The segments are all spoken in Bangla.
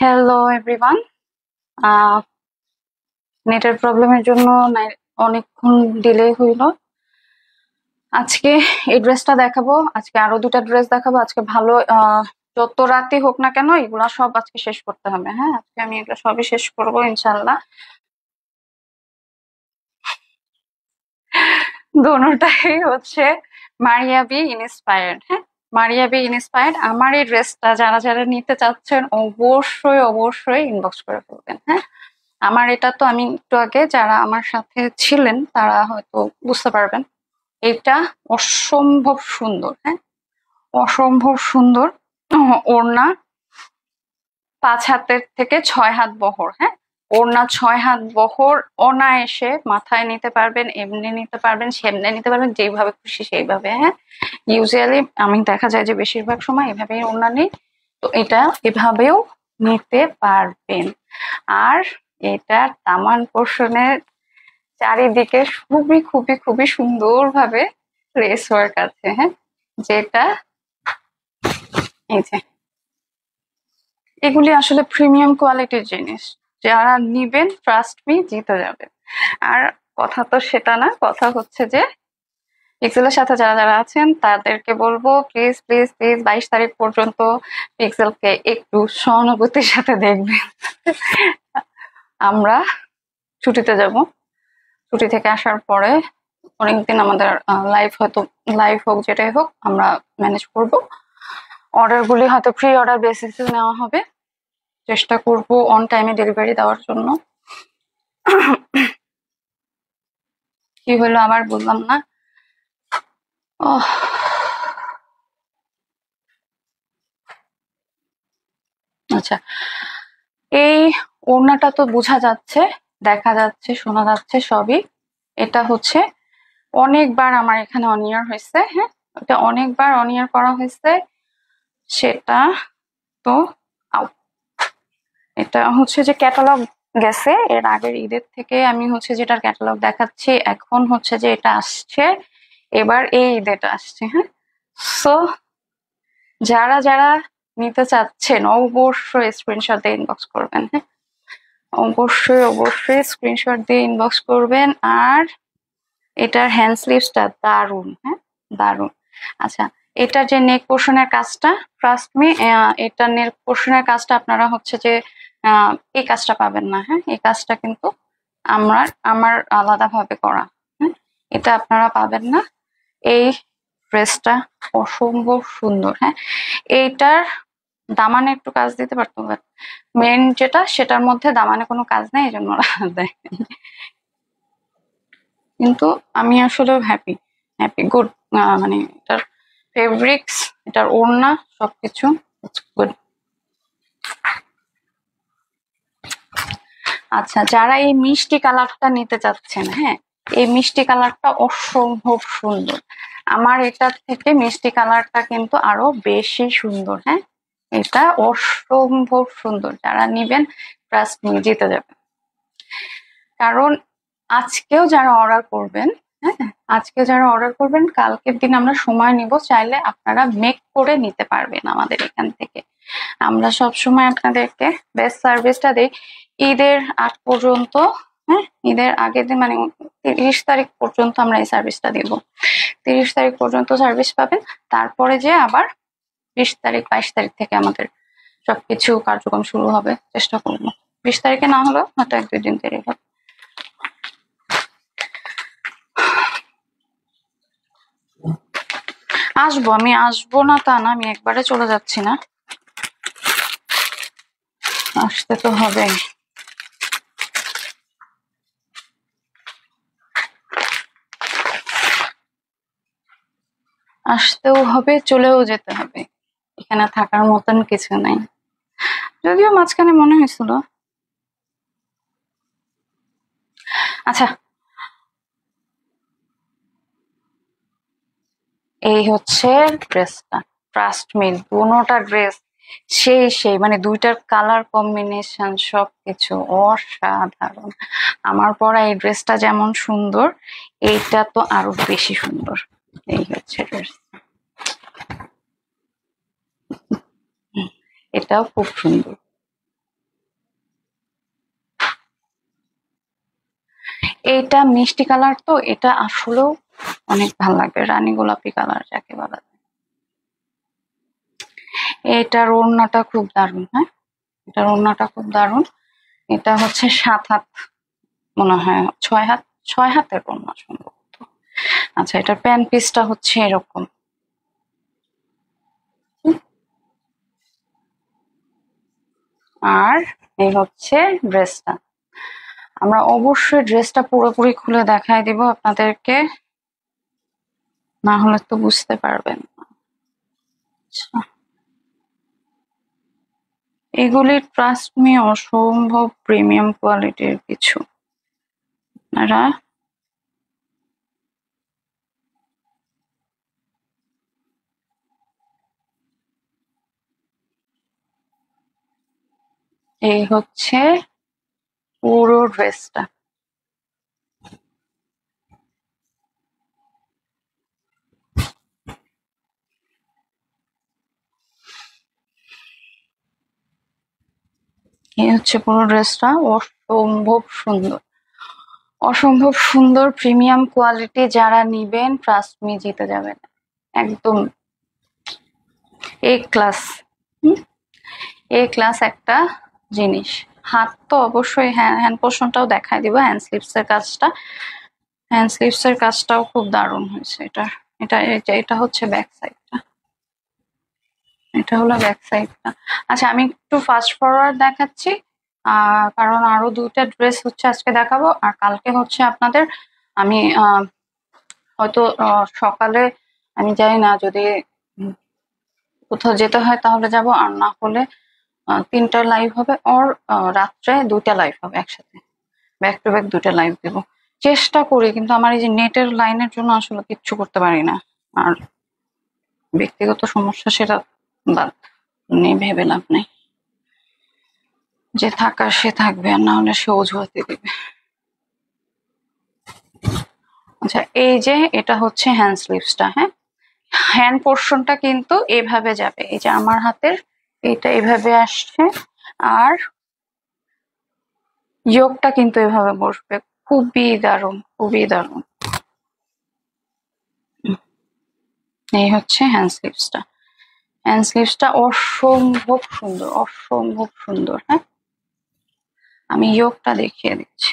Hello everyone. নেটের প্রবলেমের জন্য অনেকক্ষণ ডিলে হইল। আজকে এই ড্রেসটা দেখাবো, আজকে আরো দুটা ড্রেস দেখাবো। আজকে ভালো যত রাতে হোক না কেন এগুলা সব আজকে শেষ করতে হবে। হ্যাঁ, আজকে আমি এগুলো সবই শেষ করবো ইনশাল্লাহ। দোনোটাই হচ্ছে মারিয়া বি ইন্সপায়ার্ড। হ্যাঁ, মারিয়া বি ইন্সপায়ার্ড। আমার এই ড্রেসটা যারা যারা নিতে চাচ্ছেন অবশ্যই অবশ্যই ইনবক্স করে ফেলবেন। হ্যাঁ, আমার এটা তো আমি একটু আগে যারা আমার সাথে ছিলেন তারা হয়তো বুঝতে পারবেন। এটা অসম্ভব সুন্দর। হ্যাঁ, অসম্ভব সুন্দর। ওড়না 5 হাতের থেকে 6 হাত বহর। হ্যাঁ, ওড়না 6 হাত বহর, অনায়াসে মাথায় নিতে পারবেন, এমনি নিতে পারবেন, সেমনে নিতে পারবেন, যেইভাবে খুশি সেইভাবে। হ্যাঁ, ইউজুয়ালি আমি দেখা যায় যে বেশিরভাগ সময় এভাবেই ওড়না নেই, তো এটা এভাবেও নিতে পারবেন। আর এটার দামান পোর্শনের চারিদিকে খুবই খুবই খুবই সুন্দরভাবে লেস ওয়ার্ক আছে। হ্যাঁ, যেটা এই যে এগুলি আসলে প্রিমিয়াম কোয়ালিটির জিনিস, যারা নিবেন ট্রাস্ট মি জিতে যাবে। আর কথা তো সেটা না, কথা হচ্ছে যে পিক্সেলের সাথে যারা যারা আছেন তাদেরকে বলবো প্লিজ প্লিজ প্লিজ 22 তারিখ পর্যন্ত পিক্সেলকে একটু সহানুভূতির সাথে দেখবেন। আমরা ছুটিতে যাব, ছুটি থেকে আসার পরে অনেকদিন আমাদের লাইভ হয়তো লাইভ হোক যেটাই হোক আমরা ম্যানেজ করব। অর্ডারগুলি হয়তো প্রি অর্ডার বেসিসে নেওয়া হবে, চেষ্টা করব অন টাইমে ডেলিভারি দেওয়ার জন্য। কি হলো আবার বললাম না। আচ্ছা, এই ওড়নাটা তো বোঝা যাচ্ছে, দেখা যাচ্ছে, শোনা যাচ্ছে সবই। এটা হচ্ছে অনেকবার আমার এখানে অনিয়ার হয়েছে। হ্যাঁ, এটা অনেকবার অনিয়ার করা হয়েছে, সেটা তো এটা হচ্ছে যে ক্যাটালগ গেছে এর আগের ঈদের থেকে। আমি হচ্ছে যেটার ক্যাটালগ দেখাচ্ছি, এখন হচ্ছে যে এটা আসছে এবার এই ঈদেটা আসছে। হ্যাঁ, সো যারা যারা নিতে চাচ্ছেন অবশ্যই স্ক্রিনশট দিয়ে ইনবক্স করবেন। হ্যাঁ, অবশ্যই অবশ্যই স্ক্রিনশট দিয়ে ইনবক্স করবেন। আর এটার হ্যান্ড স্লিভসটা দারুন। হ্যাঁ, দারুন। আচ্ছা, এটার যে নেক পোর্শনের কাজটা, ট্রাস্ট মি এটা নেক পোর্শনের কাজটা আপনারা হচ্ছে যে এই কাজটা পাবেন না। হ্যাঁ, এই কাজটা কিন্তু আমার আলাদা ভাবে করা। হ্যাঁ, এটা আপনারা পাবেন না। এই ড্রেসটা অসম্ভব সুন্দর। হ্যাঁ, এইটার দামানে একটু কাজ দিতে পারতো, বাট মেন যেটা সেটার মধ্যে দামানে কোনো কাজ নেই, এই জন্য দেয়। কিন্তু আমি আসলে হ্যাপি হ্যাপি গুড। মানে এটার ফেব্রিক্স, এটার ওড়না সবকিছু গুড। আচ্ছা, যারা এই মিষ্টি কালারটা নিতে চাচ্ছেন, হ্যাঁ, এই মিষ্টি কালারটা অসম্ভব সুন্দর। আমার এটার থেকে মিষ্টি কালারটা কিন্তু আরো বেশি সুন্দর। হ্যাঁ, এটা অসম্ভব সুন্দর। যারা নিবেন ট্রাস্ট মি জিতে যাবে। কারণ আজকেও যারা অর্ডার করবেন, হ্যাঁ, আজকে যারা অর্ডার করবেন কালকের দিন আমরা সময় নিব, চাইলে আপনারা মেক করে নিতে পারবেন আমাদের এখান থেকে। আমরা সব সময় আপনাদেরকে বেস্ট সার্ভিসটা দিই ঈদের আগ পর্যন্ত। হ্যাঁ, ঈদের আগের দিন মানে 30 তারিখ পর্যন্ত আমরা এই সার্ভিসটা দিব। 30 তারিখ পর্যন্ত সার্ভিস পাবেন, তারপরে যে আবার 20 তারিখ 22 তারিখ থেকে আমাদের সবকিছু কার্যক্রম শুরু হবে। চেষ্টা করবো 20 তারিখে না হলেও হয়তো 1-2 দিন দেরি হবে। আসবো, আমি আসবো না তা না, আমি একবারে চলে যাচ্ছি না, আসতে তো হবে। আসতেও হবে, চলেও যেতে হবে, এখানে থাকার মতন কিছু নাই। যদিও মাঝখানে মনে হয়েছিল। আচ্ছা, এই হচ্ছে ড্রেসটা। ট্রাস্ট মি দুটোটা ড্রেস সেই সেই মানে দুইটার কালার কম্বিনেশন সবকিছু অসাধারণ। আমার পরা এই ড্রেসটা যেমন সুন্দর, এইটা তো আরো বেশি সুন্দর। এই হচ্ছে ড্রেস, এটাও খুব সুন্দর। এইটা মিষ্টি কালার, তো এটা আসলেও অনেক ভালো লাগবে, রানী গোলাপি কালার যাকে বলা যায়। এটার ওড়নাটা খুব দারুণ। হ্যাঁ, এটার ওড়নাটা খুব দারুণ। এটা হচ্ছে 7 হাত, মনে হয় 6 হাত, 6 হাতের ওড়না সম্ভবত। আচ্ছা, এটার প্যান্ট পিসটা হচ্ছে এরকম। আর এই হচ্ছে ড্রেসটা। আমরা অবশ্যই ড্রেসটা পুরোপুরি খুলে দেখাই দিব আপনাদেরকে, না হলে তো বুঝতে পারবেন না। আচ্ছা, এগুলি ট্রাস্ট মি অসম্ভব প্রিমিয়াম কোয়ালিটির কিছু। আপনারা এই হচ্ছে পুরো ড্রেসটা। এই হচ্ছে পুরো ড্রেসটা, অসম্ভব সুন্দর, অসম্ভব সুন্দর প্রিমিয়াম কোয়ালিটি। যারা নিবেন ট্রাস্ট মি জিতে যাবেন একদম। এ ক্লাস, এ ক্লাস একটা জিনিস। হাত তো অবশ্যই, হ্যান্ড পোর্শনটাও দেখাই দিব, হ্যান্ড স্লিভস এর কাজটা, হ্যান্ড স্লিভস এর কাজটাও খুব দারুণ হয়েছে। এটা হচ্ছে ব্যাক সাইডটা, এটা হলো ব্যাক সাইডটা। আচ্ছা, আমি একটু ফাস্ট ফরওয়ার্ড দেখাচ্ছি, কারণ আরো 2টা ড্রেস হচ্ছে আজকে দেখাবো, আর কালকে হচ্ছে আপনাদের আমি হয়তো সকালে, আমি জানি না, যদি কোথাও যেতে হয় তাহলে যাব, আর না হলে 3টা লাইভ হবে, ওর রাত্রে 2টা লাইভ হবে একসাথে, ব্যাক টু ব্যাক 2টা লাইভ দেব চেষ্টা করি, কিন্তু আমার এই যে নেটের লাইনের জন্য আসলে কিচ্ছু করতে পারি না। আর ব্যক্তিগত সমস্যা, সেটা বাদ, নিয়ে ভেবে লাভ নেই। যে থাকার সে থাকবে, আর না হলে সে অজুহাতে দিবে। আচ্ছা, এই যে এটা হচ্ছে হ্যান্ড স্লিভসটা। হ্যাঁ, হ্যান্ড পোর্শনটা কিন্তু এভাবে যাবে, এই যে আমার হাতের এটা এভাবে আসছে, আর যোগটা কিন্তু এভাবে বসবে। খুবই দারুণ, খুবই দারুণ। এই হচ্ছে হ্যান্ড স্লিভসটা। হ্যান্ড স্লিভসটা অসম্ভব সুন্দর, অসম্ভব সুন্দর। হ্যাঁ, আমি যোগটা দেখিয়ে দিচ্ছি।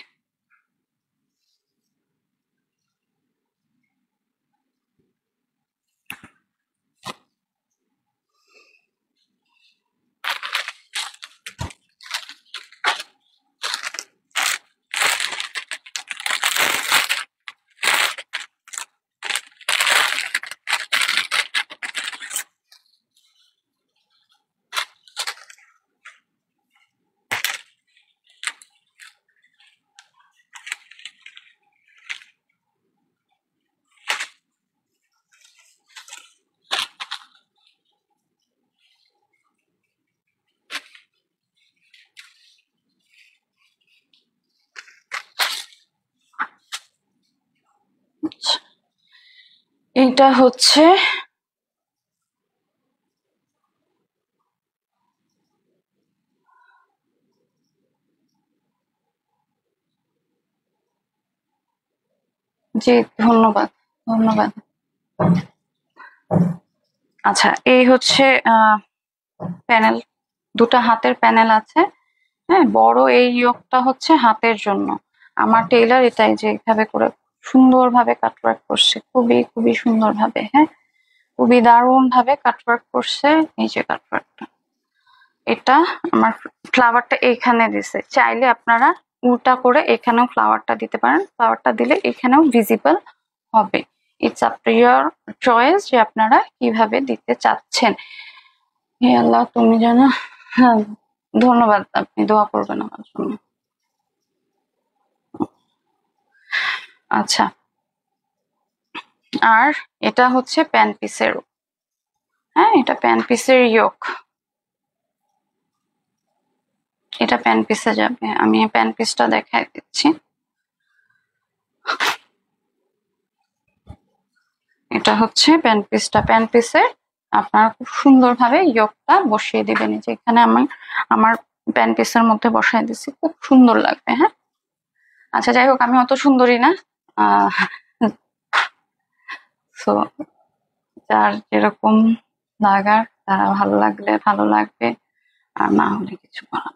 এটা হচ্ছে জি, ধন্যবাদ, ধন্যবাদ। আচ্ছা, এই হচ্ছে প্যানেল, 2টা হাতের প্যানেল আছে। হ্যাঁ, বড় এই ইয়োগটা হচ্ছে হাতের জন্য। আমার টেইলার এটাই যে এইভাবে করে সুন্দরভাবে কাটওয়ার্ক করছে, খুবই খুবই সুন্দরভাবে। হ্যাঁ, খুবই দারুণ ভাবে কাটওয়ার্ক করছে। এই যে কাটওয়ার্কটা, এটা আমার ফ্লাওয়ারটা এইখানে দিছে, চাইলে আপনারা উল্টা করে এখানেও ফ্লাওয়ারটা দিতে পারেন, ফ্লাওয়ারটা দিলে এখানেও ভিজিবল হবে। It's up to year choice যে আপনারা কিভাবে দিতে চাচ্ছেন। হে আল্লাহ, তুমি জানো। হ্যাঁ, ধন্যবাদ, আপনি দোয়া করবেন আমার জন্য। আচ্ছা, আর এটা হচ্ছে প্যান পিসের। হ্যাঁ, এটা প্যান পিসের ইয়োক, এটা প্যান পিসে যাবে। আমি প্যান পিসটা দেখাই দিচ্ছি। এটা হচ্ছে প্যান পিসটা। প্যান পিসে আপনারা খুব সুন্দরভাবে ইয়োকটা বসিয়ে দিবেন, যে এখানে আমি আমার প্যান পিসের মধ্যে বসাই দিচ্ছি, খুব সুন্দর লাগবে। হ্যাঁ, আচ্ছা যাই হোক, আমি অত সুন্দরী না। সো যার যেরকম লাগার, তারা ভালো লাগলে ভালো লাগবে, আর না হলে কিছু করার।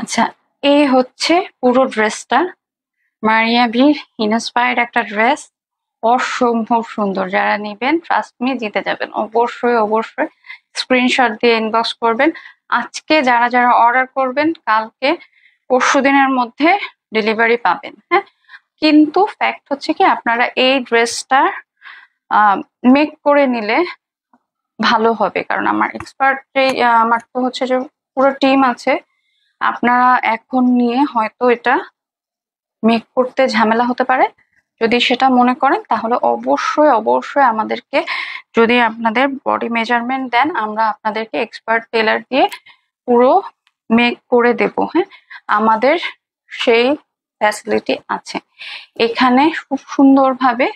আচ্ছা, এই হচ্ছে পুরো ড্রেসটা। মারিয়া ভির ইন্সপায়ার্ড একটা ড্রেস, অসম্ভব সুন্দর। যারা নিবেন ট্রাস্ট মি জিতে যাবেন। অবশ্যই অবশ্যই স্ক্রিনশট দিয়ে ইনবক্স করবেন। আজকে যারা যারা অর্ডার করবেন, কালকে পরশু দিনের মধ্যে ডেলিভারি পাবেন। হ্যাঁ, কিন্তু ফ্যাক্ট হচ্ছে কি, আপনারা এই ড্রেসটা মেক করে নিলে ভালো হবে, কারণ আমার এক্সপার্ট যে আমার তো হচ্ছে যে পুরো টিম আছে। আপনারা এখন নিয়ে হয়তো এটা মেক করতে ঝামেলা হতে পারে। যদি সেটা মনে করেন তাহলে অবশ্যই অবশ্যই আমাদেরকে, যদি আপনাদের বডি মেজারমেন্ট দেন, আমরা আপনাদেরকে এক্সপার্ট টেলার দিয়ে পুরো মেক করে দেব। হ্যাঁ, আমাদের সেই ফ্যাসিলিটি আছে। এখানে খুব সুন্দরভাবে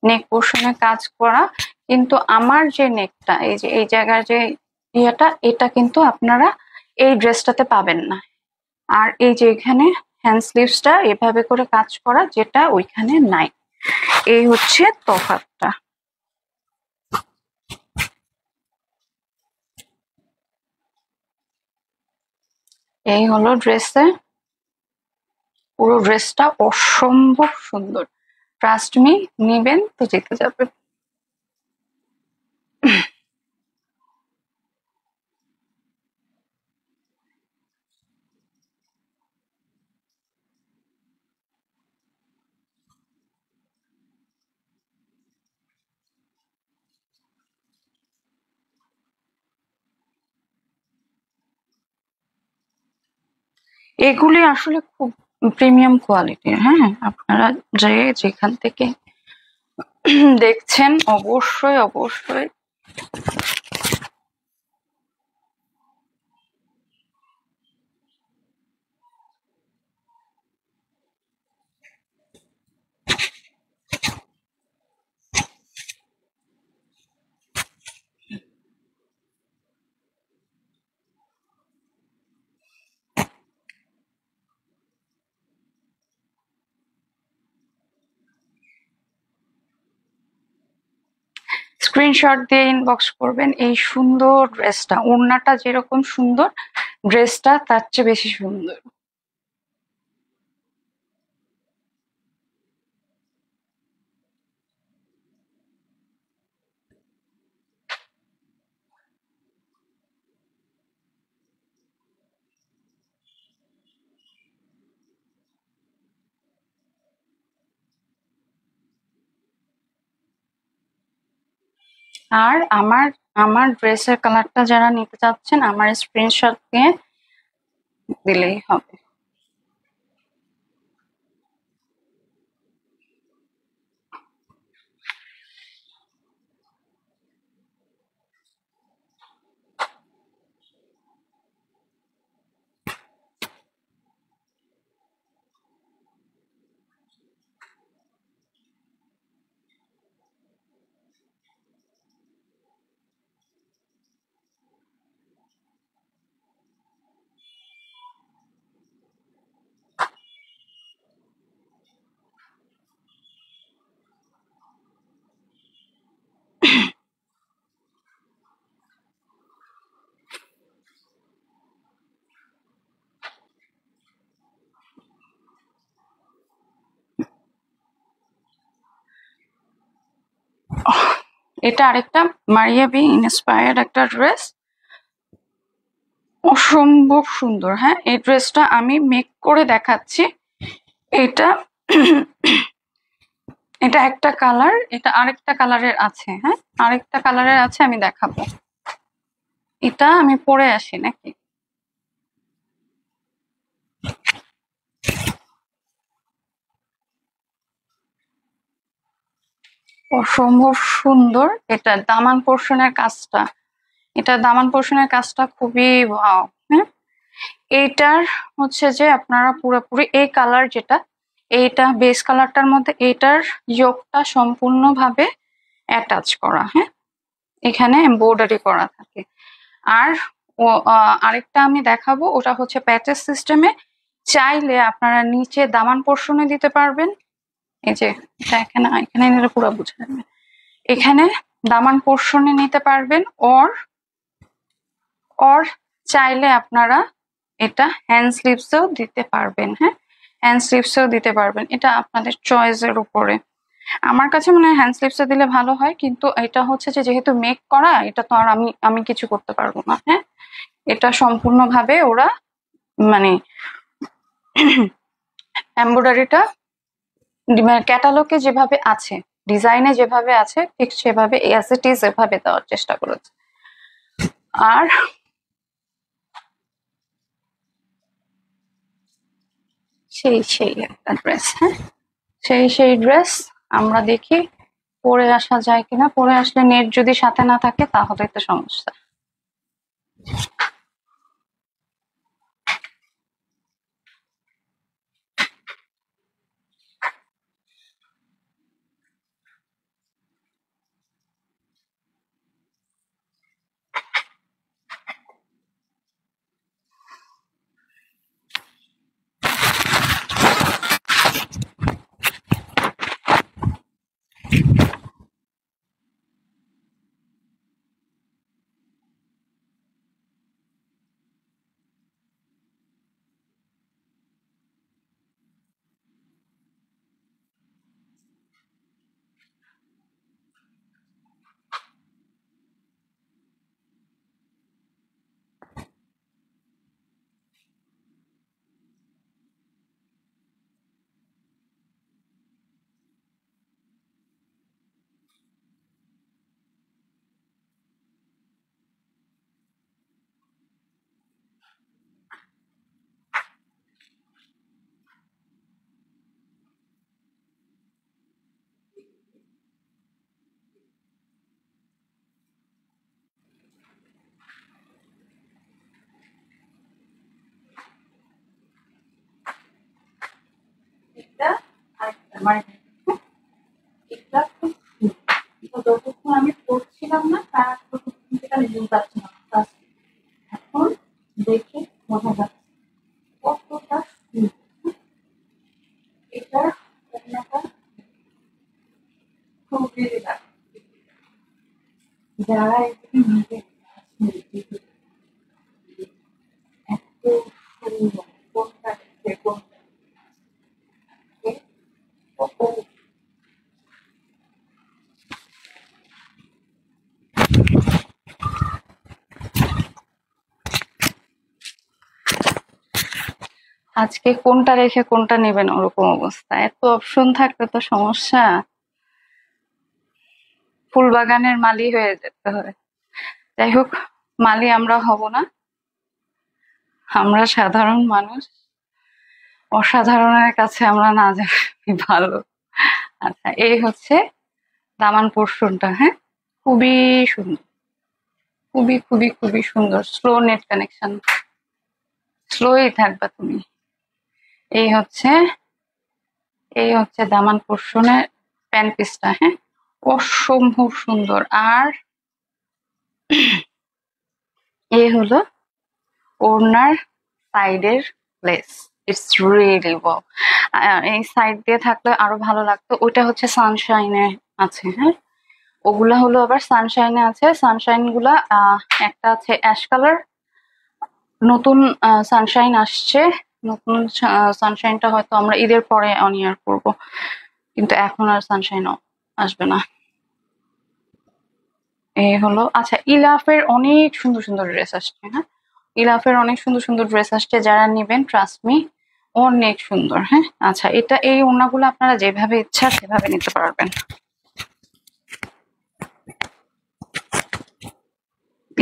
নেক পোর্শনে কাজ করা। কিন্তু আমার যে নেকটা, এই যে এই জায়গার যে ইয়েটা, এটা কিন্তু আপনারা এই ড্রেসটাতে পাবেন না। আর এই যে এখানে হ্যান্ড স্লিভসটা এভাবে করে কাজ করা, যেটা ওইখানে নাই। এই হচ্ছে তফাৎটা। এই হলো ড্রেসে, পুরো ড্রেসটা অসম্ভব সুন্দর। ট্রাস্ট মি, নিবেন তো জিতে যাবেন। এগুলি আসলে খুব প্রিমিয়াম কোয়ালিটির। হ্যাঁ, আপনারা যে যেখান থেকে দেখছেন অবশ্যই অবশ্যই স্ক্রিনশট দিয়ে ইনবক্স করবেন। এই সুন্দর ড্রেসটা, ওড়নাটা যেরকম সুন্দর, ড্রেসটা তার চেয়ে বেশি সুন্দর। আর আমার আমার ড্রেসের কালারটা যারা নিতে চাচ্ছেন, আমার স্ক্রিনশট দিয়ে দিলেই হবে। এটা আরেকটা মারিয়া বি ইন্সপায়ার্ড একটা ড্রেস, অসম্ভব সুন্দর। হ্যাঁ, এই ড্রেসটা আমি মেক করে দেখাচ্ছি। এটা এটা একটা কালার, এটা আরেকটা কালারের আছে। হ্যাঁ, আরেকটা কালারের আছে, আমি দেখাবো। এটা আমি পরে আসি নাকি? অসম্ভব সুন্দর। এটা দামান পোর্শনের কাজটা, এটা দামান পোর্শনের কাজটা খুবই ওয়াও। হ্যাঁ, এইটার হচ্ছে যে আপনারা পুরোপুরি এই কালার যেটা, এইটা বেস কালারটার মধ্যে এইটার যোগটা সম্পূর্ণভাবে অ্যাটাচ করা। হ্যাঁ, এখানে এমব্রয়ডারি করা থাকে। আর আরেকটা আমি দেখাবো, ওটা হচ্ছে প্যাচেস সিস্টেমে। চাইলে আপনারা নিচে দামান পোর্শনে দিতে পারবেন। এই যে এটা এখানে এখানে নিলে পুরো বুঝা যাবে। এখানে দামান পোর্শনে নিতে পারবেন, অর অর চাইলে আপনারা এটা হ্যান্ড স্লিভসেও দিতে পারবেন। হ্যাঁ, হ্যান্ড স্লিভসেও দিতে পারবেন, এটা আপনাদের চয়েসের উপরে। আমার কাছে মনে হয় হ্যান্ড স্লিভসে দিলে ভালো হয়, কিন্তু এটা হচ্ছে যে যেহেতু মেক করা, এটা তো আর আমি কিছু করতে পারবো না। হ্যাঁ, এটা সম্পূর্ণভাবে ওরা মানে এমব্রয়ডারিটা ক্যাটালগে যেভাবে আছে, ডিজাইনে যেভাবে আছে, ঠিক সেভাবে অ্যাজ ইট ইজ এভাবে দেওয়ার চেষ্টা করেছে। আর সেই একটা ড্রেস। হ্যাঁ, সেই ড্রেস আমরা দেখি পরে আসা যায় কিনা। পরে আসলে নেট যদি সাথে না থাকে তাহলে তো সমস্যা। এটা আরেকটা মানে এটা খুব সুন্দর। যতক্ষণ আমি পড়ছিলাম না তার ততক্ষণ থেকে আমি বুঝতে পারছিলাম না। এখন দেখে বোঝা যাচ্ছে কতটা সুন্দর। এটার ওড়নাটা খুবই লাগে। যারা এগুলি নিজে এত সুন্দর, কোনটা দেখে কোনটা আজকে কোনটা রেখে কোনটা নেবেন ওরকম অবস্থা। এত অপশন থাকলে তো সমস্যা, ফুল বাগানের মালি হয়ে যেতে হয়। যাই হোক, মালি আমরা হব না, আমরা সাধারণ মানুষ, অসাধারণের কাছে আমরা না যাই ভালো। আচ্ছা, এই হচ্ছে দামান পোর্শনটা। হ্যাঁ, খুবই সুন্দর, খুবই খুবই খুবই সুন্দর। স্লো নেট কানেকশন, স্লোই থাকবা তুমি। এই হচ্ছে দামান পোর্শনের প্যান্ট পিসটা। হ্যাঁ, অসম্ভব সুন্দর। আর এই হলো ওড়নার সাইডের লেস। It's really wow. এই সাইড দিয়ে থাকলে আরো ভালো লাগতো। ওইটা হচ্ছে সানশাইনে আছে। হ্যাঁ, ওগুলা হলো আবার সানশাইনে আছে। সানশাইন গুলা একটা আছে অ্যাশ কালার, নতুন সানশাইন আসছে। নতুন সানশাইনটা হয়তো আমরা ঈদের পরে অন ইয়ার করবো, কিন্তু এখন আর সানশাইন আসবে না। এই হলো। আচ্ছা, ইলাফের অনেক সুন্দর সুন্দর ড্রেস আসছে। হ্যাঁ, ইলাফের অনেক সুন্দর সুন্দর ড্রেস আসছে, যারা নিবেন ট্রাস্ট মি, অনেক সুন্দর। হ্যাঁ, আচ্ছা, এটা এই ওড়নাগুলো আপনারা যেভাবে ইচ্ছা সেভাবে নিতে পারবেন।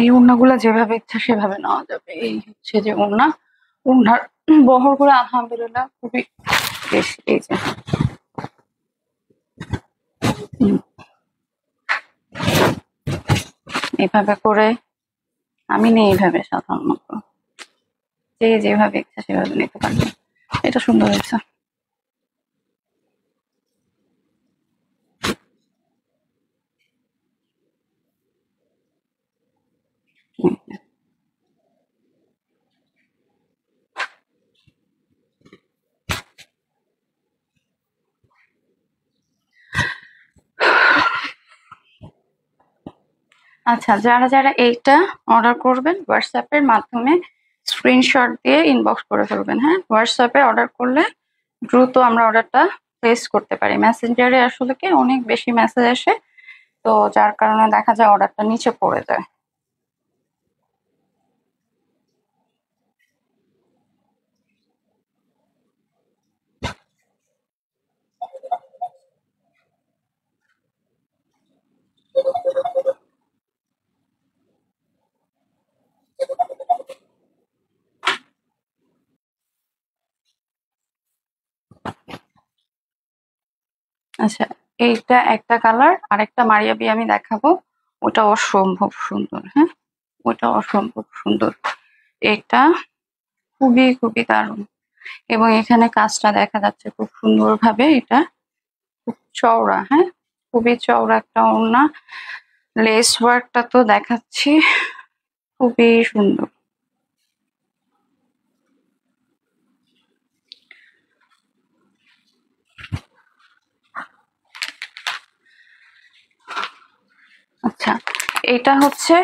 এই ওড়নাগুলো যেভাবে ইচ্ছা সেভাবে নেওয়া যাবে। এই হচ্ছে যে ওড়না, ওড়নার বহর করে আলহামদুলিল্লাহ খুবই বেশি। এই যে এইভাবে করে আমি নেই, এইভাবে সাধারণত যে যেভাবে ইচ্ছা সেভাবে নিতে পারবেন। এটা সুন্দর হয়েছে। আচ্ছা, যারা যারা এইটা অর্ডার করবেন হোয়াটসঅ্যাপের মাধ্যমে স্ক্রিনশট দিয়ে ইনবক্স করে ফেলবেন। হ্যাঁ, হোয়াটসঅ্যাপে অর্ডার করলে দ্রুত আমরা অর্ডারটা প্লেস করতে পারি। মেসেঞ্জারে আসলে কি অনেক বেশি মেসেজ আসে, তো যার কারণে দেখা যায় অর্ডারটা নিচে পড়ে যায়। আচ্ছা, এইটা একটা কালার, আর একটা মারিয়াবি আমি দেখাবো। ওটা অসম্ভব সুন্দর। হ্যাঁ, ওটা অসম্ভব সুন্দর। এটা খুবই খুবই দারুণ, এবং এখানে কাজটা দেখা যাচ্ছে খুব সুন্দর ভাবে। এটা খুব চওড়া। হ্যাঁ, খুবই চওড়া একটা ওড়না। লেস ওয়ার্কটা তো দেখাচ্ছি, খুবই সুন্দর। আচ্ছা, এটা হচ্ছে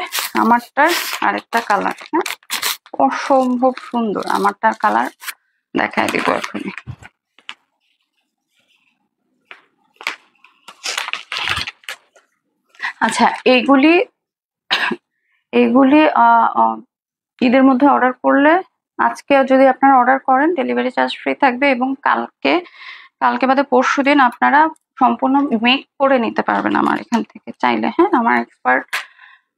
আমারটার আরেকটা কালার। হ্যাঁ, অসম্ভব সুন্দর। আমারটার কালার দেখাই দিব এখনই। আচ্ছা, এইগুলি এইগুলি ঈদের মধ্যে অর্ডার করলে, আজকে যদি আপনারা অর্ডার করেন ডেলিভারি চার্জ ফ্রি থাকবে, এবং কালকে কালকে বাদে পরশুদিন আপনারা সম্পূর্ণ মেক করে নিতে পারবেন আমার এখান থেকে চাইলে। হ্যাঁ, আমার এক্সপার্ট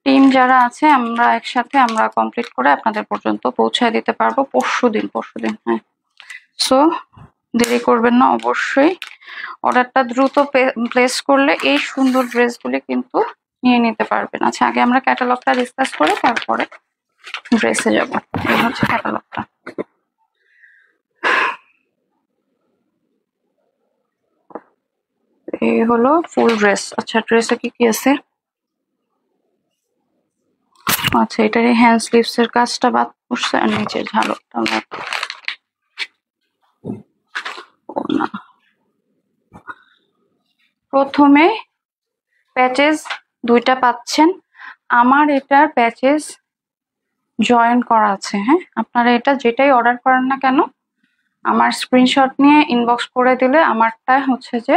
টিম যারা আছে আমরা একসাথে আমরা কমপ্লিট করে আপনাদের পর্যন্ত পৌঁছায় দিতে পারবো পরশুদিন। হ্যাঁ, সো দেরি করবেন না, অবশ্যই অর্ডারটা দ্রুত প্লেস করলে এই সুন্দর ড্রেসগুলি কিন্তু নিয়ে নিতে পারবেন। আচ্ছা, আগে আমরা ক্যাটালগটা ডিসকাস করে তারপরে ড্রেসে যাব। এই হচ্ছে ক্যাটালগটা। এই হলো ফুল ড্রেস। আচ্ছা, ড্রেসে কি কি আছে? আচ্ছা, এটার হ্যান্ড স্লিভস এর কাজটা বাদ পড়ছে, আর নিচের ঝালকটা বাদ। না, প্রথমে প্যাচেস দুইটা পাচ্ছেন। আমার এটার প্যাচেস জয়েন করা আছে। হ্যাঁ, আপনারা এটা যেটাই অর্ডার করেন না কেন আমার স্ক্রিনশট নিয়ে ইনবক্স করে দিলে আমারটা হচ্ছে যে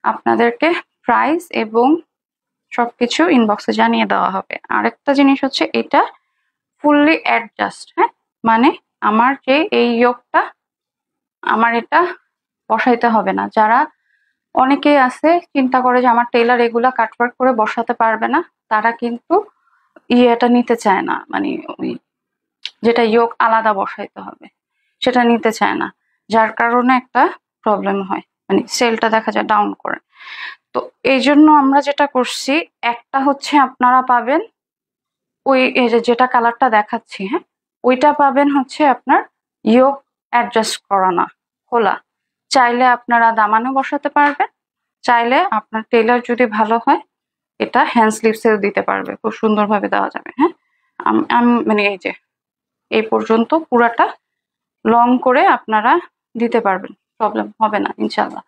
আপনাদেরকে প্রাইস এবং সবকিছু ইনবক্সে জানিয়ে দেওয়া হবে। আরেকটা জিনিস হচ্ছে এটা ফুললি অ্যাডজাস্ট। হ্যাঁ, মানে আমার যে এই ইয়োগটা আমার এটা বসাইতে হবে না। যারা অনেকেই আছে চিন্তা করে যে আমার টেলার এগুলা কাটওয়ার্ক করে বসাতে পারবে না, তারা কিন্তু ইয়েটা নিতে চায় না, মানে ওই যেটা ইয়োগ আলাদা বসাইতে হবে সেটা নিতে চায় না, যার কারণে একটা প্রবলেম হয়, মানে সেলটা দেখা যায় ডাউন করে। তো এই জন্য আমরা যেটা করছি, একটা হচ্ছে আপনারা পাবেন ওই যেটা কালারটা দেখাচ্ছি। হ্যাঁ, ওইটা পাবেন হচ্ছে আপনার ইয়োগ অ্যাডজাস্ট করা না, খোলা। চাইলে আপনারা দামানো বসাতে পারবেন, চাইলে আপনার টেলার যদি ভালো হয় এটা হ্যান্ড স্লিভসেও দিতে পারবে, খুব সুন্দরভাবে দেওয়া যাবে। হ্যাঁ, আমি মানে এই যে এই পর্যন্ত পুরাটা লং করে আপনারা দিতে পারবেন, প্রবলেম হবে না ইনশাল্লাহ।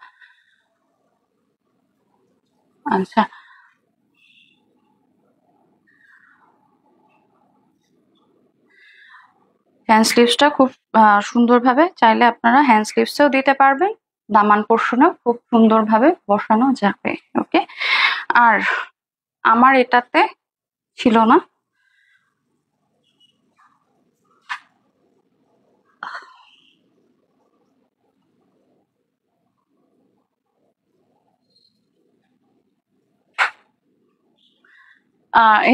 আচ্ছা, হ্যান্ড স্লিভসটা খুব সুন্দরভাবে চাইলে আপনারা হ্যান্ড স্লিভসেও দিতে পারবেন, দামান পোর্শনেও খুব সুন্দরভাবে বসানো যাবে। ওকে, আর আমার এটাতে ছিল না।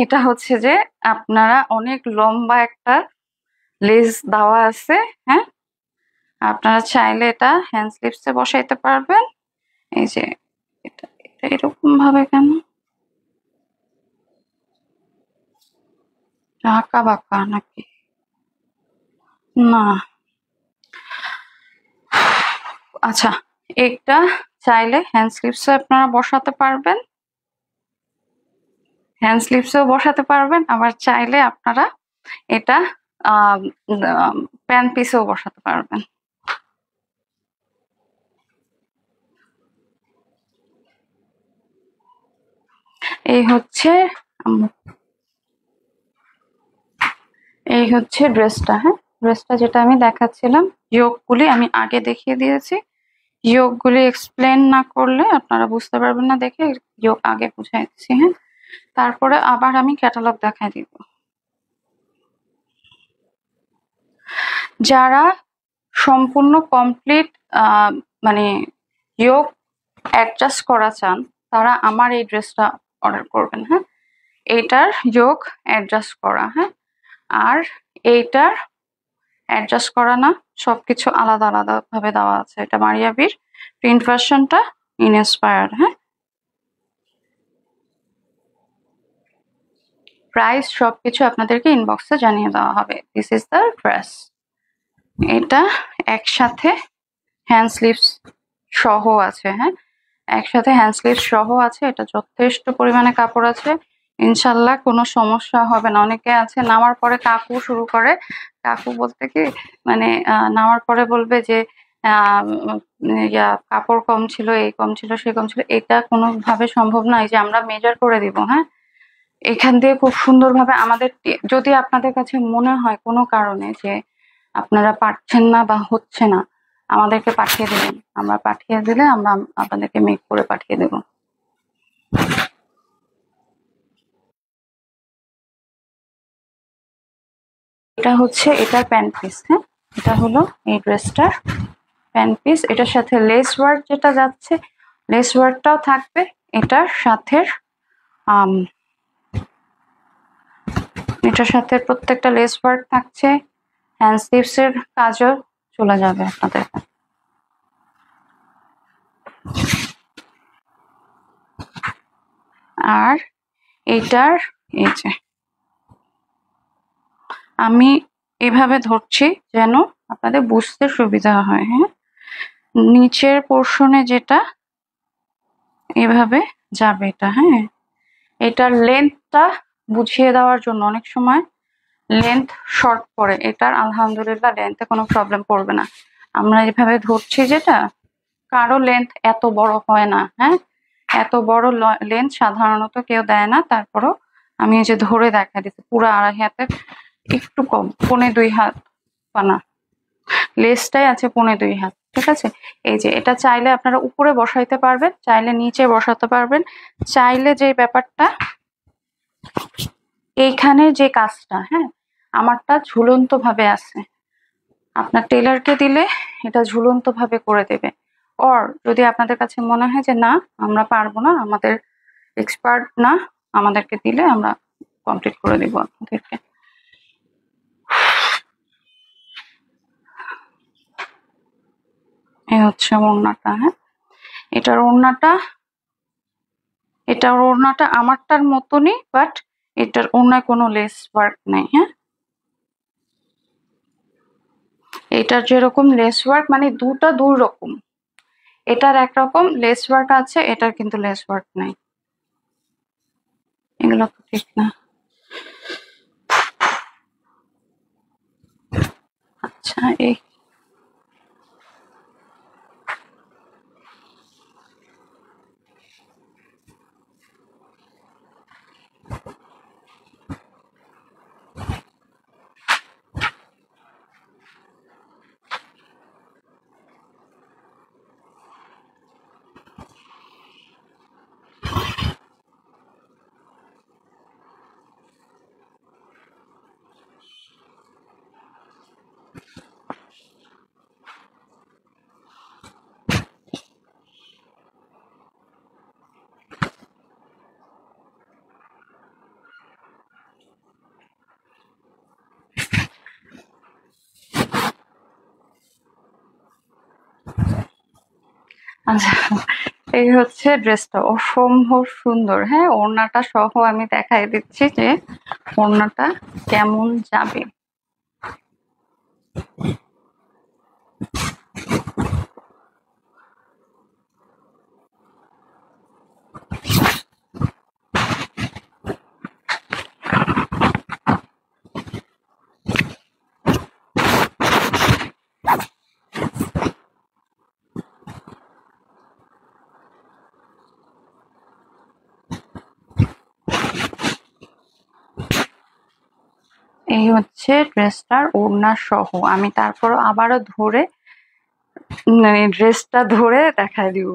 এটা হচ্ছে যে আপনারা অনেক লম্বা একটা লেস দেওয়া আছে, হ্যাঁ, আপনারা চাইলে এটা হ্যান্ড স্লিভসে বসাইতে পারবেন। এই যে এটা এটা এরকম ভাবে কেন আঁকা বাঁকা নাকি? না, আচ্ছা, এটা চাইলে হ্যান্ড স্লিভসে আপনারা বসাতে পারবেন, হ্যান্ড স্লিভসেও বসাতে পারবেন, আবার চাইলে আপনারা এটা প্যান পিসেও বসাতে পারবেন। এই হচ্ছে এই হচ্ছে ড্রেসটা, হ্যাঁ, ড্রেসটা যেটা আমি দেখাচ্ছিলাম, যোগগুলি আমি আগে দেখিয়ে দিয়েছি। যোগগুলি এক্সপ্লেন না করলে আপনারা বুঝতে পারবেন না, দেখে যোগ আগে বুঝাই দিচ্ছি, হ্যাঁ। তারপরে আবার আমি ক্যাটালগ দেখাই দিব। যারা সম্পূর্ণ কমপ্লিট মানে যোগ অ্যাডজাস্ট করা চান, তারা আমার এই ড্রেসটা অর্ডার করবেন, হ্যাঁ। এইটার যোগ অ্যাডজাস্ট করা, হ্যাঁ, আর এইটার অ্যাডজাস্ট করা না, সবকিছু আলাদা আলাদা ভাবে দেওয়া আছে। এটা মারিয়াবির প্রিন্ট ভার্সনটা ইনস্পায়ার্ড, হ্যাঁ। প্রাইস সবকিছু আপনাদেরকে ইনবক্সে জানিয়ে দেওয়া হবে। This is the dress. এটা একসাথে হ্যান্ড স্লিভস সহ আছে, হ্যাঁ, একসাথে হ্যান্ড স্লিভস সহ আছে। এটা যথেষ্ট পরিমাণে কাপড় আছে, ইনশাল্লাহ কোনো সমস্যা হবে না। অনেকে আছে নামার পরে কাকু শুরু করে, কাকু বলতে কি মানে নামার পরে বলবে যে কাপড় কম ছিল, এই কম ছিল, সে কম ছিল। এটা কোনোভাবে সম্ভব নয় যে আমরা মেজার করে দিব, হ্যাঁ। এখান দিয়ে খুব সুন্দরভাবে আমাদের, যদি আপনাদের কাছে মনে হয় কোনো কারণে যে আপনারা পারছেন না বা হচ্ছে না, আমাদেরকে পাঠিয়ে দেবেন, আমরা পাঠিয়ে দিলে আমরা আপনাদেরকে মেক করে পাঠিয়ে দেব। এটা হচ্ছে এটার প্যান্ট পিস, হ্যাঁ, এটা হলো এই ড্রেসটার প্যান্ট পিস। এটার সাথে লেস ওয়ার্ক যেটা যাচ্ছে, লেস ওয়ার্কটাও থাকবে এটার সাথে। এটার সাথে প্রত্যেকটা লেস ওয়ার্ক থাকছে, হ্যান্ড স্লিভস এর কাজও চলে যাবে আপনাদের। আর এইটার এই যে আমি এভাবে ধরছি যেন আপনাদের বুঝতে সুবিধা হয়, হ্যাঁ। নিচের পোর্শনে যেটা এভাবে যাবে এটা, হ্যাঁ। এটার লেন্থটা বুঝিয়ে দেওয়ার জন্য, অনেক সময় লেন্থ শর্ট পড়ে, এটার আলহামদুলিল্লাহ লেন্থে কোনো প্রবলেম পড়বে না। আমরা এভাবে ধরছি যেটা, কারো লেন্থ এত বড় হয় না, হ্যাঁ, এত বড় লেন্থ সাধারণত কেউ দেয় না। তারপরও আমি এই যে ধরে দেখা দিচ্ছি, পুরো 2.5 হাতের একটু কম, 1.25 হাত পানা, লেসটাই আছে 1.25 হাত, ঠিক আছে। এই যে এটা চাইলে আপনারা উপরে বসাইতে পারবেন, চাইলে নিচে বসাতে পারবেন, চাইলে যে ব্যাপারটা এইখানে যে কাজটা, হ্যাঁ, আমারটা ঝুলন্ত ভাবে আছে, আপনার টেলারকে দিলে এটা ঝুলন্ত ভাবে করে দেবে। অর যদি আপনাদের কাছে মনে হয় যে না আমরা পারবো না, আমাদের এক্সপার্ট না, আমাদেরকে দিলে আমরা কমপ্লিট করে দিব আপনাদেরকে। এই হচ্ছে ওড়নাটা, হ্যাঁ, এটার ওড়নাটা আমারটার মতনই, বাট এটার ওড়নায় কোনো লেস ওয়ার্ক নেই, হ্যাঁ। এটার যেরকম লেস ওয়ার্ক মানে দুটা দুই রকম, এটার একরকম লেস ওয়ার্ক আছে, এটার কিন্তু লেস ওয়ার্ক নাই। এগুলো তো ঠিক না। আচ্ছা, এই আচ্ছা, এই হচ্ছে ড্রেসটা অসম্ভব সুন্দর। হ্যাঁ, ওড়নাটা সহ আমি দেখাই দিচ্ছি যে ওড়নাটা কেমন যাবে। এই হচ্ছে ড্রেসটার ওড়না সহ। আমি তারপর আবারও ধরে মানে ড্রেসটা ধরে দেখাই দিব।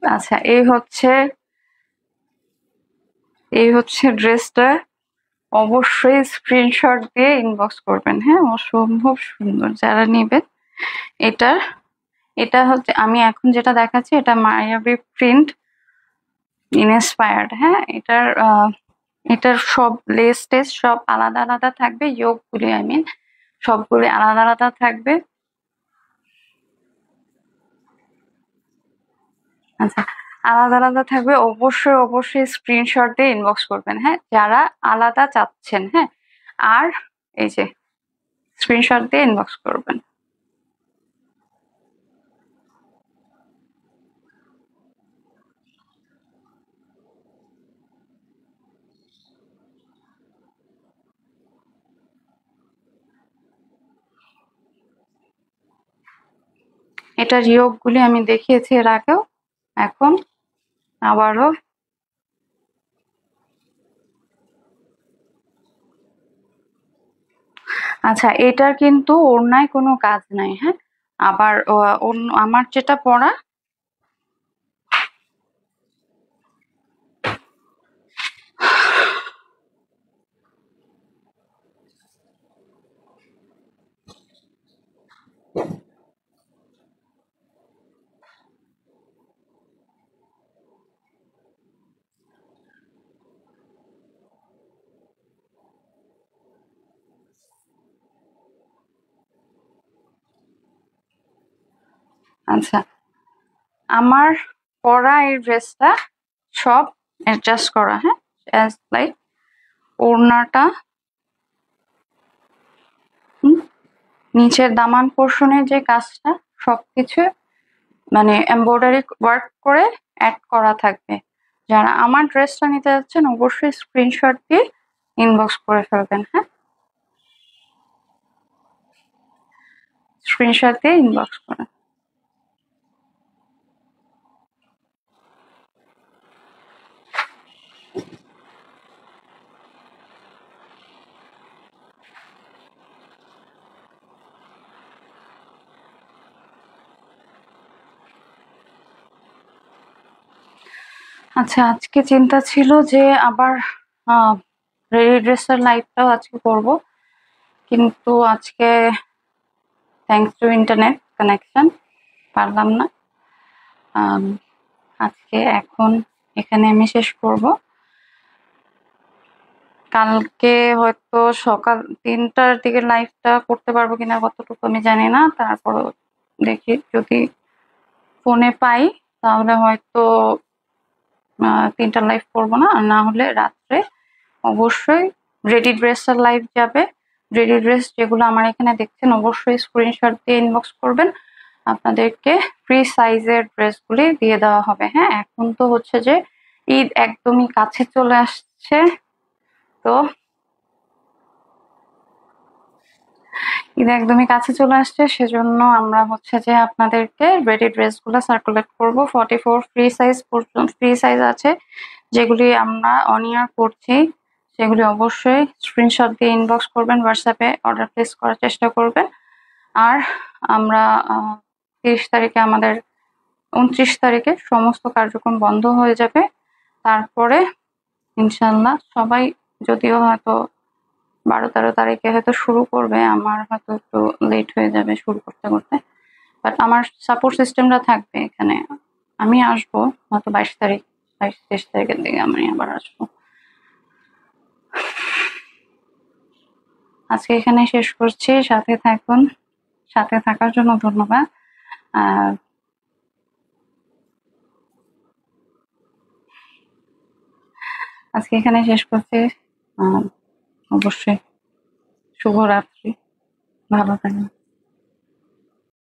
আচ্ছা, এই হচ্ছে ড্রেসটা। অবশ্যই স্ক্রিনশট দিয়ে ইনবক্স করবেন। হ্যাঁ, অসম্ভব সুন্দর যারা নেবেন। এটা এটা হচ্ছে আমি এখন যেটা দেখাচ্ছি, এটা মায়াবী প্রিন্ট ইনস্পায়ার্ড। হ্যাঁ, এটার সব লেস টেস সব আলাদা আলাদা থাকবে। ইয়োগগুলি সবগুলি আলাদা আলাদা থাকবে। আচ্ছা, আলাদা আলাদা থাকবে। অবশ্যই অবশ্যই স্ক্রিনশট দিয়ে ইনবক্স করবেন। হ্যাঁ, যারা আলাদা চাচ্ছেন। হ্যাঁ, আর এই যে স্ক্রিনশট দিয়ে ইনবক্স করবেন। এটার ইয়োগগুলি আমি দেখিয়েছি এর আগেও, এখন আবারও। আচ্ছা, এটার কিন্তু ওড়নায় কোনো কাজ নাই। হ্যাঁ, আবার আমার যেটা পরা, আচ্ছা, আমার পরা এই ড্রেসটা সব অ্যাডজাস্ট করা। হ্যাঁ, অ্যাজ লাইক ওড়নাটা, নিচের দামান পোর্শনের যে কাজটা সবকিছু মানে এমব্রয়ডারি ওয়ার্ক করে অ্যাড করা থাকবে। যারা আমার ড্রেসটা নিতে যাচ্ছেন অবশ্যই স্ক্রিনশট দিয়ে ইনবক্স করে ফেলবেন। হ্যাঁ, স্ক্রিনশট দিয়ে ইনবক্স করেন। আচ্ছা, আজকে চিন্তা ছিল যে আবার রেডি ড্রেসের লাইভটাও আজকে করব, কিন্তু আজকে থ্যাঙ্কস টু ইন্টারনেট কানেকশন পারলাম না। আজকে এখন এখানে আমি শেষ করব। কালকে হয়তো সকাল 3টার দিকে লাইভটা করতে পারবো কিনা কতটুকু আমি জানি না। তারপর দেখি, যদি ফোনে পাই তাহলে হয়তো 3টার লাইভ করবো না, আর না হলে রাত্রে অবশ্যই রেডি ড্রেসের লাইভ যাবে। রেডি ড্রেস যেগুলো আমার এখানে দেখছেন অবশ্যই স্ক্রিনশট দিয়ে ইনবক্স করবেন, আপনাদেরকে ফ্রি সাইজের ড্রেসগুলি দিয়ে দেওয়া হবে। হ্যাঁ, এখন তো হচ্ছে যে ঈদ একদমই কাছে চলে আসছে, তো ঈদ একদমই কাছে চলে আসছে, সেজন্য আমরা হচ্ছে যে আপনাদেরকে রেডি ড্রেসগুলো সার্কুলেট করব। 44 ফ্রি সাইজ পর্যন্ত ফ্রি সাইজ আছে, যেগুলি আমরা অন ইয়ার করছি, সেগুলি অবশ্যই স্ক্রিনশট দিয়ে ইনবক্স করবেন, হোয়াটসঅ্যাপে অর্ডার প্লেস করার চেষ্টা করবেন। আর আমরা 30 তারিখে আমাদের 29 তারিখে সমস্ত কার্যক্রম বন্ধ হয়ে যাবে। তারপরে ইনশাল্লাহ সবাই, যদিও হয়তো 12-13 তারিখে হয়তো শুরু করবে, আমার হয়তো একটু লেট হয়ে যাবে শুরু করতে করতে, বাট আমার সাপোর্ট সিস্টেমটা থাকবে এখানে। আমি আসবো হয়তো 22 তারিখ, 22-23 তারিখের দিকে আমি আবার আসবো। আজকে এখানে শেষ করছি, সাথে থাকুন, সাথে থাকার জন্য ধন্যবাদ। আর আজকে এখানে শেষ করছি, অবশ্যই শুভরাত্রি, ভালো থাকবেন।